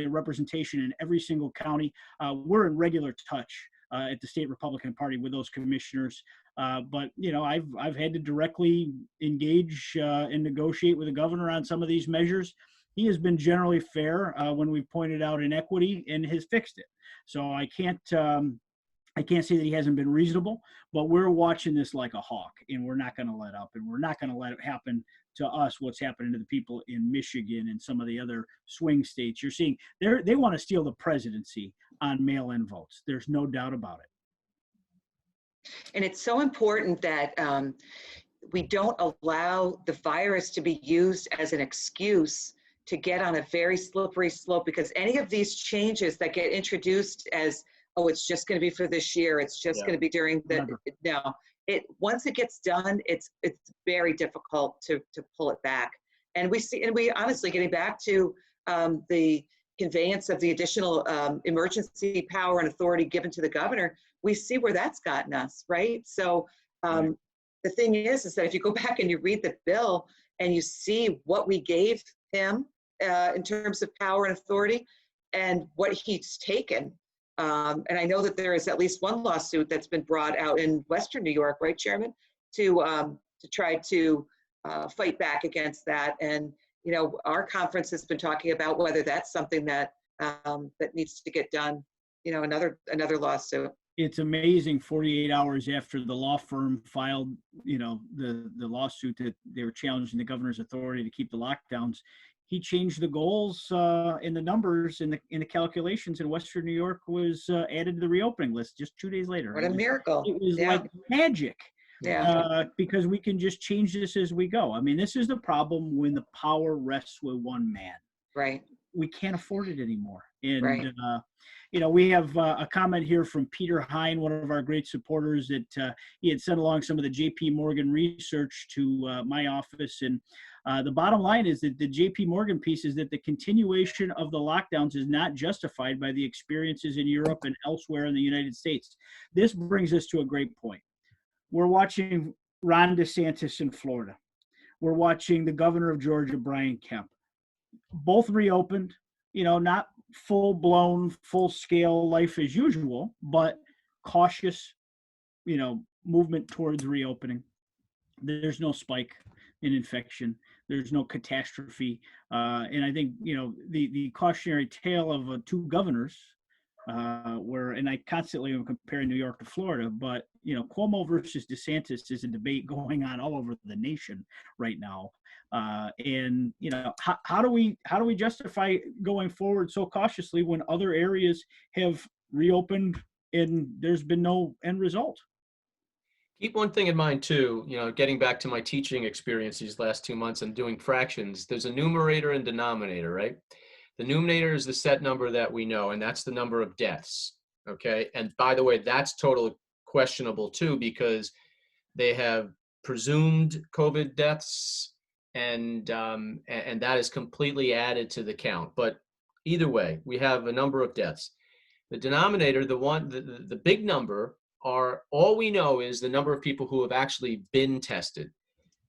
representation in every single county. We're in regular touch at the state Republican Party with those commissioners. But I've had to directly engage and negotiate with the governor on some of these measures. He has been generally fair when we've pointed out inequity, and has fixed it. So I can't say that he hasn't been reasonable, but we're watching this like a hawk, and we're not going to let up, and we're not going to let it happen to us what's happening to the people in Michigan and some of the other swing states. You're seeing they want to steal the presidency on mail-in votes. There's no doubt about it. And it's so important that we don't allow the virus to be used as an excuse to get on a very slippery slope, because any of these changes that get introduced as, oh, it's just going to be for this year, it's just going to be during the, no, once it gets done, it's very difficult to pull it back. And we honestly, getting back to the conveyance of the additional emergency power and authority given to the governor, we see where that's gotten us, right? So the thing is that if you go back and you read the bill and you see what we gave him in terms of power and authority and what he's taken, and I know that there is at least one lawsuit that's been brought out in Western New York, right, Chairman, to try to fight back against that. And you know, our conference has been talking about whether that's something that that needs to get done. You know, another lawsuit. It's amazing. 48 hours after the law firm filed, you know, the lawsuit that they were challenging the governor's authority to keep the lockdowns, he changed the goals and the numbers in the calculations, and Western New York was added to the reopening list just 2 days later. What a miracle! It was like magic. Yeah. Because we can just change this as we go. I mean, this is the problem when the power rests with one man. Right. We can't afford it anymore. And, right. You know, we have a comment here from Peter Hine, one of our great supporters, that he had sent along some of the JP Morgan research to my office. And the bottom line is that the JP Morgan piece is that the continuation of the lockdowns is not justified by the experiences in Europe and elsewhere in the United States. This brings us to a great point. We're watching Ron DeSantis in Florida. We're watching the governor of Georgia, Brian Kemp. Both reopened, you know, not full-blown, full-scale life as usual, but cautious, you know, movement towards reopening. There's no spike in infection. There's no catastrophe. And I think, you know, the cautionary tale of two governors, and I constantly am comparing New York to Florida, but, you know, Cuomo versus DeSantis is a debate going on all over the nation right now. And, you know, how do we justify going forward so cautiously when other areas have reopened and there's been no end result? Keep one thing in mind too, you know, getting back to my teaching experience these last 2 months and doing fractions, there's a numerator and denominator, right? The numerator is the set number that we know, and that's the number of deaths, okay? And by the way, that's totally questionable too, because they have presumed COVID deaths, and that is completely added to the count. But either way, we have a number of deaths. The denominator, the big number, are all we know is the number of people who have actually been tested.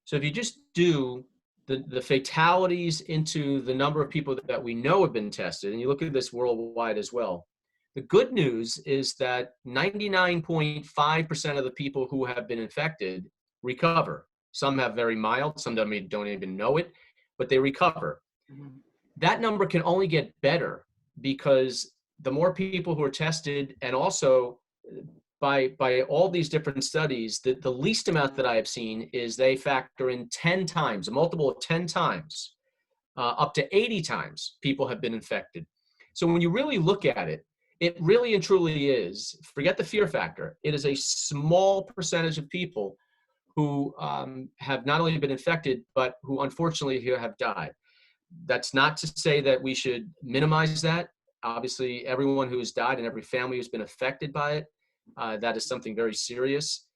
So if you just do the fatalities into the number of people that we know have been tested, and you look at this worldwide as well, the good news is that 99.5% of the people who have been infected recover. Some have very mild, some don't even know it, but they recover. Mm-hmm. That number can only get better because the more people who are tested, and also by all these different studies, the least amount that I have seen is they factor in 10 times, a multiple of 10 times, up to 80 times people have been infected. So when you really look at it, it really and truly is, forget the fear factor, it is a small percentage of people who have not only been infected, but who unfortunately have died. That's not to say that we should minimize that. Obviously, everyone who has died and every family who's been affected by it, that is something very serious.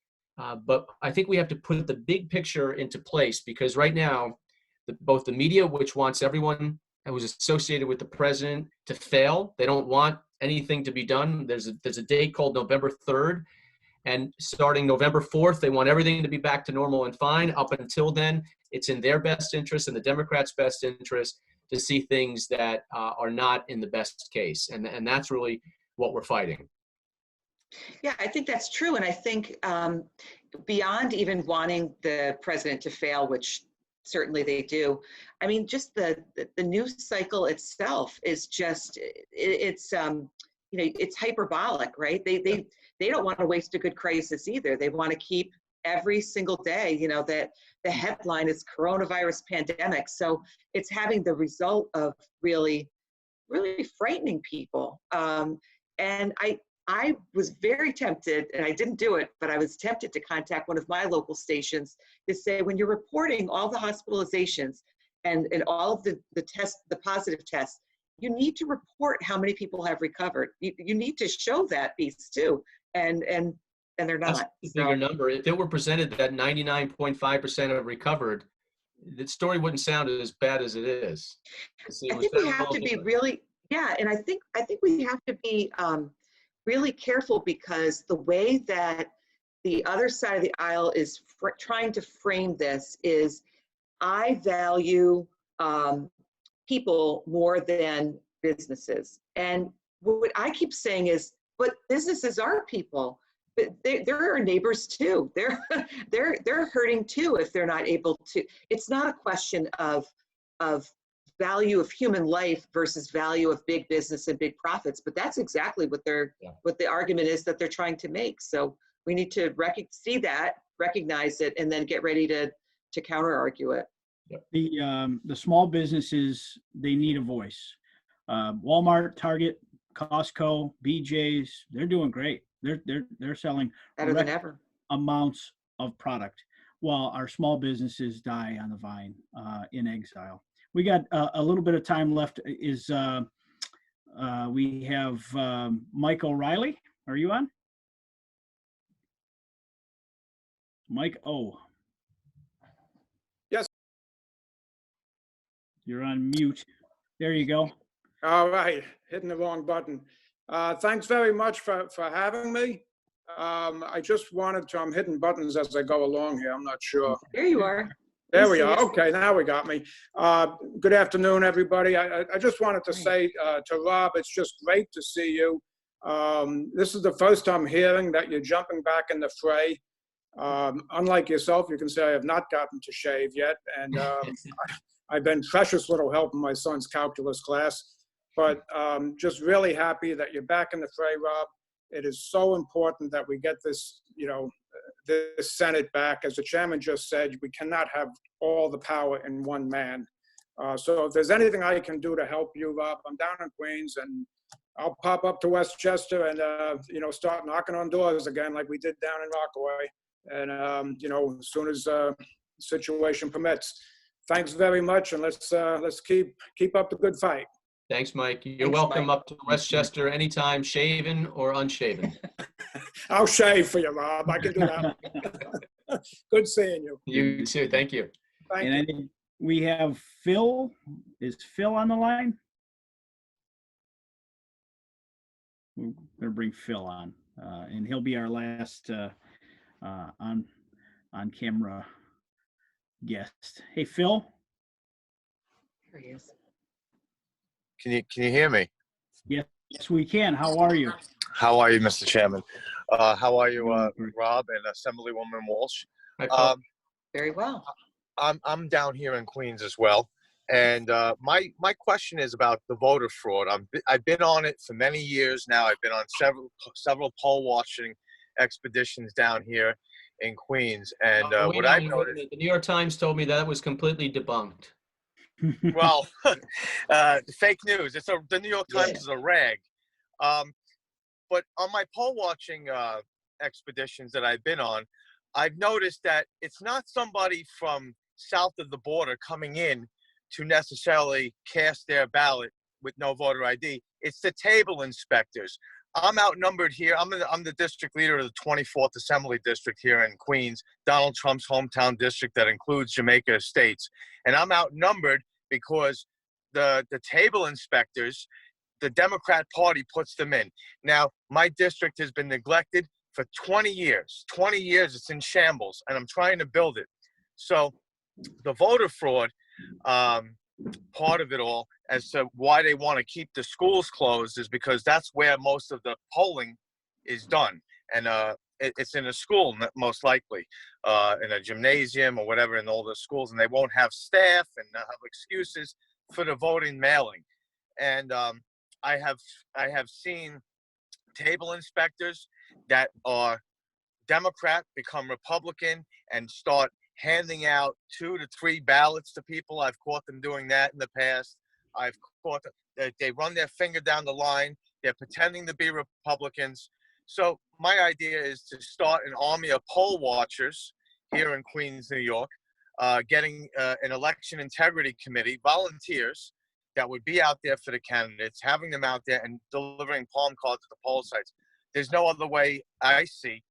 But I think we have to put the big picture into place, because right now, both the media, which wants everyone who's associated with the president to fail, they don't want anything to be done. There's a date called November 3rd. And starting November 4th, they want everything to be back to normal and fine. Up until then, it's in their best interest and the Democrats' best interest to see things that are not in the best case. And that's really what we're fighting. Yeah, I think that's true. And I think beyond even wanting the president to fail, which certainly they do, I mean, just the news cycle itself is just, it's hyperbolic, right? They don't want to waste a good crisis either. They want to keep every single day, that the headline is coronavirus pandemic. So it's having the result of really, really frightening people. And I was very tempted, and I didn't do it, but I was tempted to contact one of my local stations to say, when you're reporting all the hospitalizations and all of the positive tests, you need to report how many people have recovered. You need to show that piece too, and they're not. That's a bigger number. If it were presented that 99.5% have recovered, the story wouldn't sound as bad as it is. I think we have to be really Yeah, and I think we have to be really careful, because the way that the other side of the aisle is trying to frame this is, I value people more than businesses. And what I keep saying is, but businesses are people. But they're our neighbors too. They're hurting too if they're not able to. It's not a question of value of human life versus value of big business and big profits, but that's exactly what what the argument is that they're trying to make. So we need to see that, recognize it, and then get ready to counter argue it. The small businesses, they need a voice. Walmart, Target, Costco, BJ's, they're doing great. They're selling Better than ever amounts of product, while our small businesses die on the vine in exile. We got a little bit of time left. We have Mike O'Reilly. Are you on? Mike O. Yes. You're on mute. There you go. All right, hitting the wrong button. Thanks very much for having me. I just wanted to, I'm hitting buttons as I go along here. I'm not sure. There you are. There we are. Okay, now we got me. Good afternoon, everybody. I just wanted to say to Rob, it's just great to see you. This is the first time hearing that you're jumping back in the fray. Unlike yourself, you can say I have not gotten to shave yet. And I've been precious little help in my son's calculus class. But just really happy that you're back in the fray, Rob. It is so important that we get this, this Senate back. As the chairman just said, we cannot have all the power in one man. So if there's anything I can do to help you, Rob, I'm down in Queens, and I'll pop up to Westchester and, start knocking on doors again like we did down in Rockaway. And, as soon as the situation permits. Thanks very much, and let's keep up the good fight. Thanks, Mike. You're Thanks, welcome Mike. up to Westchester anytime, shaven or unshaven. I'll shave for you, Rob. I can do that. Good seeing you. You too. Thank you. Thank And you. I think we have Phil. Is Phil on the line? We're going to bring Phil on, and he'll be our last on camera guest. Hey, Phil. There he is. Can you hear me? Yes, we can. How are you? How are you, Mr. Chairman? How are you, Rob and Assemblywoman Walsh? Hi, Paul. Very well. I'm down here in Queens as well, and my question is about the voter fraud. I've been on it for many years now. I've been on several poll watching expeditions down here in Queens, and what I noticed. The New York Times told me that was completely debunked. Well, fake news. The New York Times is a rag. But on my poll watching expeditions that I've been on, I've noticed that it's not somebody from south of the border coming in to necessarily cast their ballot with no voter ID. It's the table inspectors. I'm outnumbered here. I'm the district leader of the 24th Assembly District here in Queens, Donald Trump's hometown district that includes Jamaica Estates. And I'm outnumbered because the table inspectors, the Democrat Party puts them in. Now, my district has been neglected for 20 years. 20 years, it's in shambles, and I'm trying to build it. So the voter fraud, part of it all, as to why they want to keep the schools closed, is because that's where most of the polling is done. And it's in a school, most likely, in a gymnasium or whatever, in all the schools, and they won't have staff and have excuses for the voting mailing. And I have seen table inspectors that are Democrat become Republican and start handing out 2 to 3 ballots to people. I've caught them doing that in the past. I've caught them, they run their finger down the line. They're pretending to be Republicans. So my idea is to start an army of poll watchers here in Queens, New York, getting an election integrity committee, volunteers that would be out there for the candidates, having them out there and delivering palm cards at the poll sites. There's no other way I see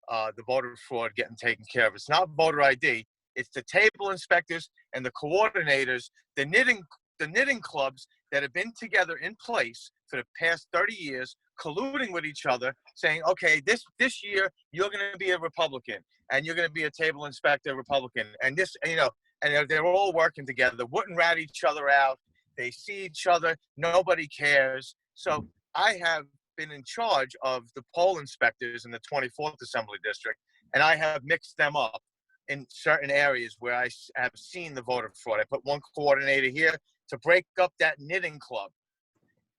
the voter fraud getting taken care of. It's not voter ID. It's the table inspectors and the coordinators, the knitting the knitting clubs that have been together in place for the past 30 years, colluding with each other, saying, okay, this year you're going to be a Republican and you're going to be a table inspector Republican, and this, you know, and they're all working together. They wouldn't rat each other out. They see each other. Nobody cares. So I have been in charge of the poll inspectors in the 24th Assembly District, and I have mixed them up in certain areas where I have seen the voter fraud. I put one coordinator here to break up that knitting club.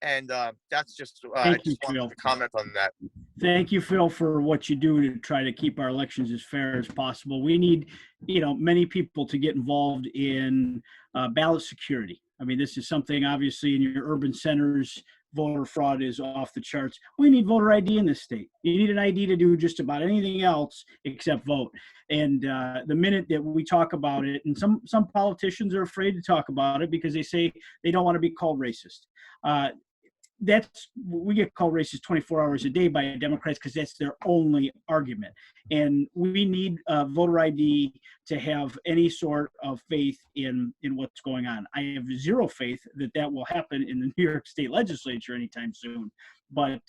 And that's just, I just wanted to comment on that. Thank you, Phil, for what you do to try to keep our elections as fair as possible. We need, you know, many people to get involved in ballot security. I mean, this is something obviously in your urban centers, voter fraud is off the charts. We need voter ID in this state. You need an ID to do just about anything else except vote. And the minute that we talk about it, and some politicians are afraid to talk about it because they say they don't want to be called racist. We get called racist 24 hours a day by Democrats because that's their only argument. And we need voter ID to have any sort of faith in what's going on. I have zero faith that will happen in the New York State legislature anytime soon. But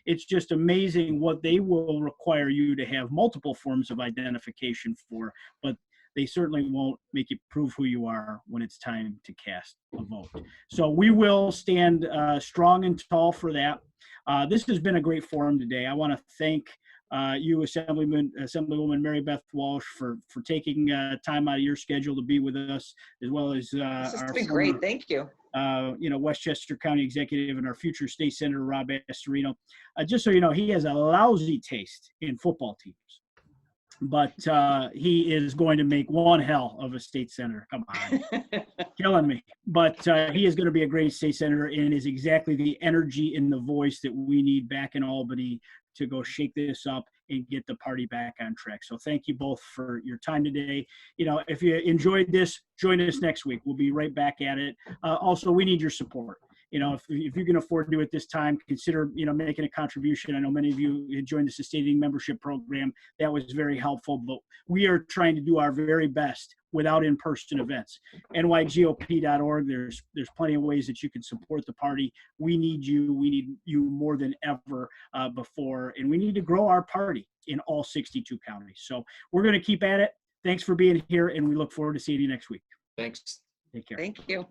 it's just amazing what they will require you to have multiple forms of identification for. But they certainly won't make you prove who you are when it's time to cast a vote. So we will stand strong and tall for that. This has been a great forum today. I want to thank you, Assemblywoman Mary Beth Walsh, for taking time out of your schedule to be with us, as well as This has our been former, great. Thank you. you know, Westchester County Executive and our future State Senator Rob Astorino. Just so you know, he has a lousy taste in football teams. But he is going to make one hell of a state senator. Come on, killing me. But he is going to be a great state senator and is exactly the energy and the voice that we need back in Albany to go shake this up and get the party back on track. So thank you both for your time today. You know, if you enjoyed this, join us next week. We'll be right back at it. Also, we need your support. You know, if you can afford to do it this time, consider, you know, making a contribution. I know many of you joined the sustaining membership program. That was very helpful, but we are trying to do our very best without in-person events. NYGOP.org, there's plenty of ways that you can support the party. We need you. We need you more than ever before, and we need to grow our party in all 62 counties. So we're going to keep at it. Thanks for being here, and we look forward to seeing you next week. Thanks. Take care. Thank you.